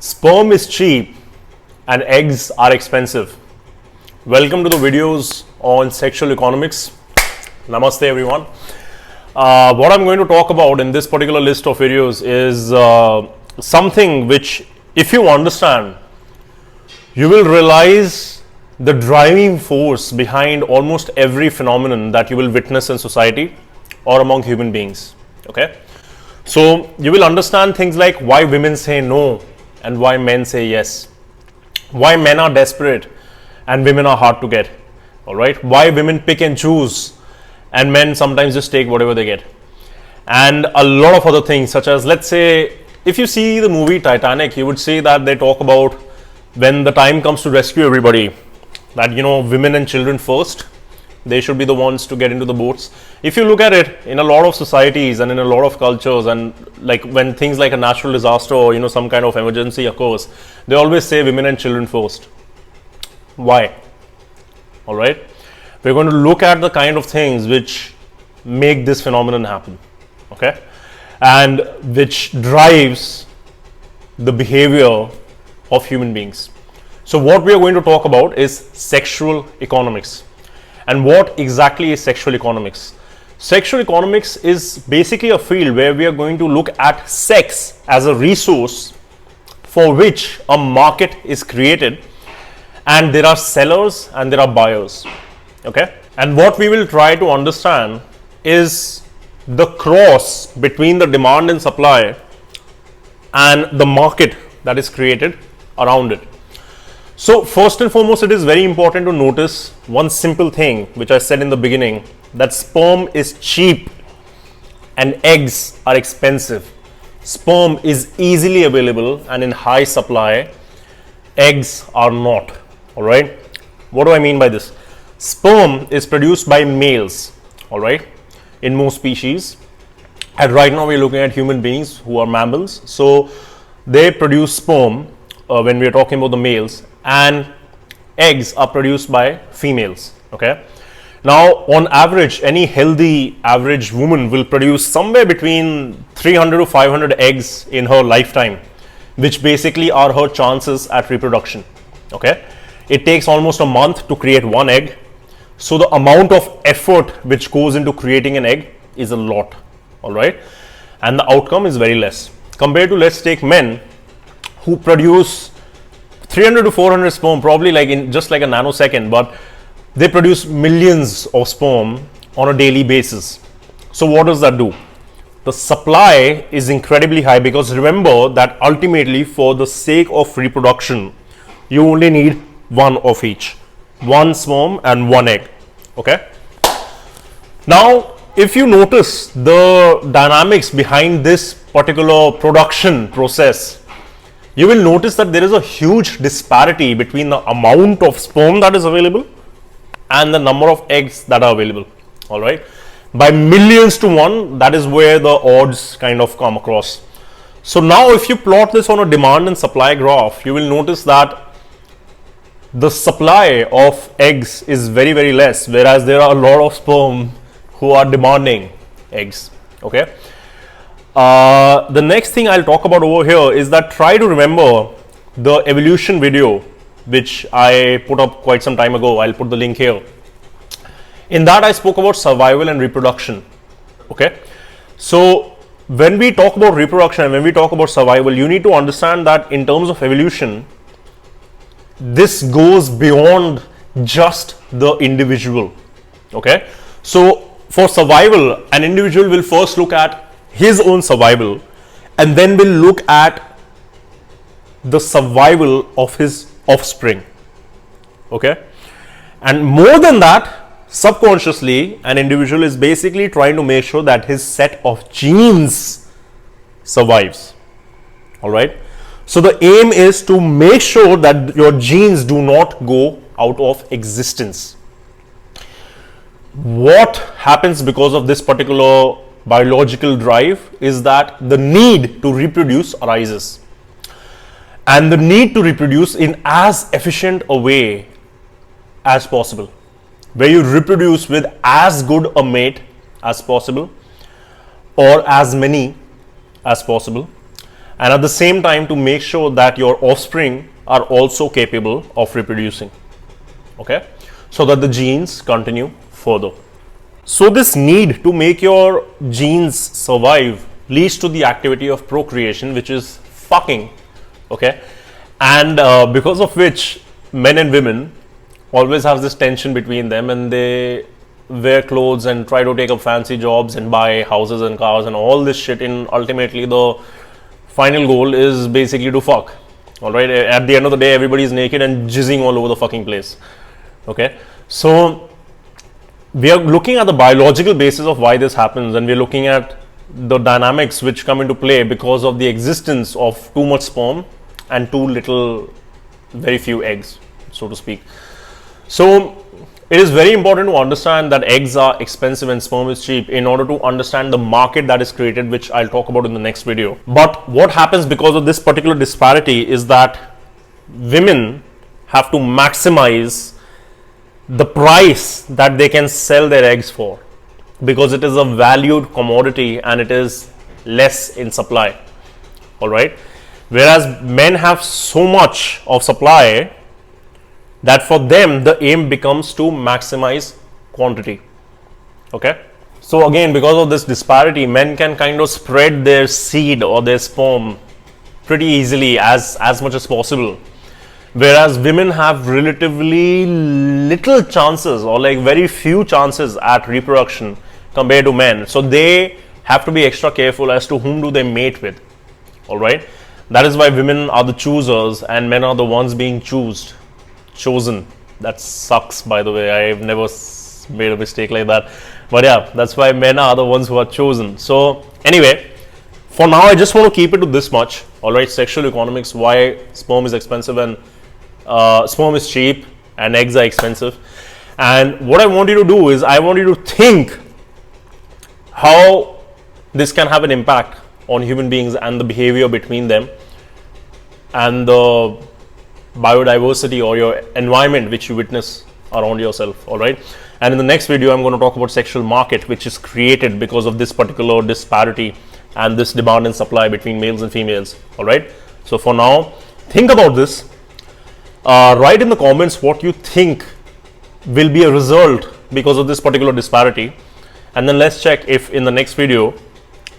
Sperm is cheap and eggs are expensive. Welcome to the videos on sexual economics. Namaste everyone. What I'm going to talk about in this particular list of videos is something which, if you understand, you will realize the driving force behind almost every phenomenon that you will witness in society or among human beings. Okay, so you will understand things like why women say no and why men say yes, why men are desperate and women are hard to get. All right, why women pick and choose and men sometimes just take whatever they get, and a lot of other things, such as, let's say, if you see the movie Titanic, you would see that they talk about when the time comes to rescue everybody, that women and children first, they should be the ones to get into the boats. If you look at it in a lot of societies and in a lot of cultures, and like when things like a natural disaster or some kind of emergency occurs, they always say women and children first. Why? All right, we're going to look at the kind of things which make this phenomenon happen, okay, and which drives the behavior of human beings. So what we are going to talk about is sexual economics. And what exactly is sexual economics? Sexual economics is basically a field where we are going to look at sex as a resource for which a market is created, and there are sellers and there are buyers. Okay, and what we will try to understand is the cross between the demand and supply and the market that is created around it. So first and foremost, it is very important to notice one simple thing which I said in the beginning, that sperm is cheap and eggs are expensive. Sperm is easily available and in high supply. Eggs are not. All right, what do I mean by this? Sperm is produced by males, all right, in most species, and right now we're looking at human beings who are mammals. So they produce sperm when we are talking about the males, and eggs are produced by females. Okay, now on average, any healthy average woman will produce somewhere between 300 to 500 eggs in her lifetime, which basically are her chances at reproduction. Okay, it takes almost a month to create one egg, so the amount of effort which goes into creating an egg is a lot. All right, and the outcome is very less compared to, let's take men who produce 300 to 400 sperm, probably like in just like a nanosecond, but they produce millions of sperm on a daily basis. So what does that do? The supply is incredibly high, because remember that ultimately, for the sake of reproduction, you only need one of each, one sperm and one egg. Okay, now if you notice the dynamics behind this particular production process, you will notice that there is a huge disparity between the amount of sperm that is available and the number of eggs that are available. All right, by millions to one, that is where the odds kind of come across. So now if you plot this on a demand and supply graph, you will notice that the supply of eggs is very, very less, whereas there are a lot of sperm who are demanding eggs. Okay, the next thing I'll talk about over here is that try to remember the evolution video which I put up quite some time ago. I'll put the link here. In that, I spoke about survival and reproduction. Okay, so when we talk about reproduction and when we talk about survival, you need to understand that in terms of evolution, this goes beyond just the individual. Okay, so for survival, an individual will first look at his own survival and then will look at the survival of his offspring. Okay, and more than that, subconsciously, an individual is basically trying to make sure that his set of genes survives. All right, so the aim is to make sure that your genes do not go out of existence. What happens because of this particular biological drive is that the need to reproduce arises, and the need to reproduce in as efficient a way as possible, where you reproduce with as good a mate as possible or as many as possible, and at the same time to make sure that your offspring are also capable of reproducing, okay, so that the genes continue further. So this need to make your genes survive leads to the activity of procreation, which is fucking, okay, and because of which men and women always have this tension between them, and they wear clothes and try to take up fancy jobs and buy houses and cars and all this shit, in ultimately the final goal is basically to fuck. All right, at the end of the day everybody is naked and jizzing all over the fucking place, okay. So we are looking at the biological basis of why this happens, and we are looking at the dynamics which come into play because of the existence of too much sperm and too little, very few eggs, so to speak. So it is very important to understand that eggs are expensive and sperm is cheap in order to understand the market that is created, which I'll talk about in the next video. But what happens because of this particular disparity is that women have to maximize the price that they can sell their eggs for, because it is a valued commodity and it is less in supply. All right, whereas men have so much of supply that for them the aim becomes to maximize quantity, okay. So again, because of this disparity, men can kind of spread their seed or their sperm pretty easily as much as possible, whereas women have relatively little chances, or like very few chances at reproduction compared to men. So they have to be extra careful as to whom do they mate with. All right, that is why women are the choosers and men are the ones being chosen. That sucks, by the way. I've never made a mistake like that, but yeah, that's why men are the ones who are chosen. So anyway, for now I just want to keep it to this much. All right, sexual economics, why sperm is expensive and sperm is cheap and eggs are expensive. And what I want you to do is I want you to think how this can have an impact on human beings and the behavior between them and the biodiversity or your environment which you witness around yourself. All right, and in the next video I'm going to talk about sexual market, which is created because of this particular disparity and this demand and supply between males and females. All right, so for now, think about this. Write in the comments what you think will be a result because of this particular disparity, and then let's check if in the next video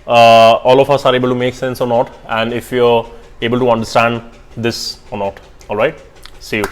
all of us are able to make sense or not, and if you're able to understand this or not. All right, see you.